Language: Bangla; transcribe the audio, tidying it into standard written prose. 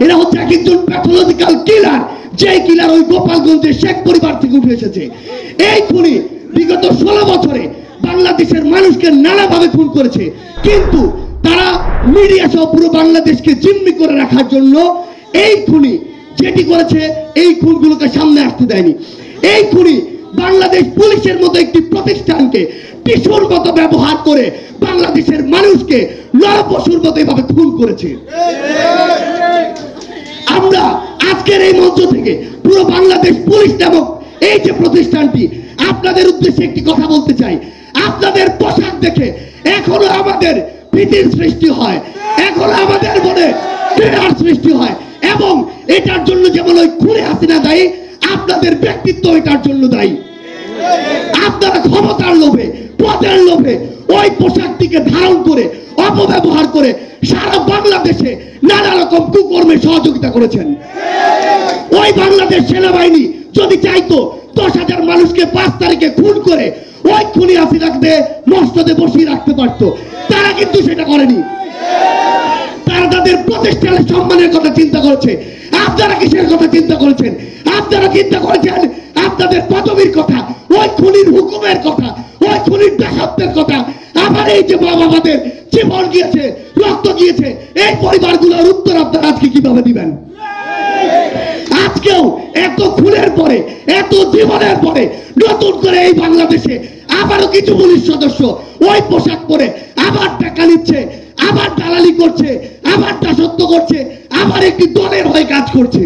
এরা হচ্ছে এক একজন প্যাথোলজিক্যাল কিলার, যে কিলার ওই গোপালগঞ্জের শেখ পরিবার থেকে উঠে এসেছে। এই খুনি বিগত 16 বছরে বাংলাদেশের মানুষকে নানাভাবে খুন করেছে, কিন্তু তারা মিডিয়া সহ পুরো বাংলাদেশকে জিম্মি করে রাখার জন্য এই খুনি যেটি করেছে, এই খুনগুলোকে সামনে আসতে দেয়নি। এই খুনি বাংলাদেশ পুলিশের মতো একটি প্রতিষ্ঠানকে টিস্যুর মতো ব্যবহার করে বাংলাদেশের মানুষকে নরপশুর মতো এভাবে খুন করেছে। আমরা আজকের এই মঞ্চ থেকে পুরো বাংলাদেশ পুলিশ নামক এই যে প্রতিষ্ঠানটি, আপনাদের উদ্দেশ্যে একটি কথা বলতে চাই। আপনাদের পোশাক দেখে এখনো আমাদের ভীতির সৃষ্টি হয়, এখনো আমাদের মনে ঘৃণার সৃষ্টি হয়, এবং এটার জন্য যেমন ওই খুনে হাসিনা দায়ী, আপনাদের ব্যক্তিত্ব এটার জন্য দায়ী। আপনারা ক্ষমতার লোভে, পদের লোভে ওই পোশাকটিকে ধারণ করে অপব্যবহার করে সারা বাংলাদেশে নানা রকম কুকর্মে সহযোগিতা করেছেন। ওই বাংলাদেশ সেনাবাহিনী যদি চাইতো 10,000 মানুষকে 5 তারিখে খুন করে ওই খুনি হাসিনাকে মসনদে বসিয়ে রাখতে পারতো, তারা কিন্তু সেটা করেনি। তারা তাদের প্রতিষ্ঠানের সম্মানের কথা চিন্তা করেছে। আপনারা কিসের কথা চিন্তা করেছেন? আপনারা চিন্তা করেছেন আপনাদের পদবীর কথা, ওই খুনির হুকুমের কথা, ওই খুনির দাসত্বের কথা। আবার এই যে মা বাবাদের জীবন গিয়েছে, রক্ত গিয়েছে, এই পরিবারগুলোর উত্তর আপনারা আজকে কিভাবে দিবেন? আজকেও এত খুনের পরে, এত জীবনের পরে নতুন করে এই বাংলাদেশে আবারও কিছু পুলিশ সদস্য ওই পোশাক পরে আবার টাকা নিচ্ছে, আবার দালালি করছে, আবার দাসত্ব করছে, আবার একটি দলের হয়ে কাজ করছে।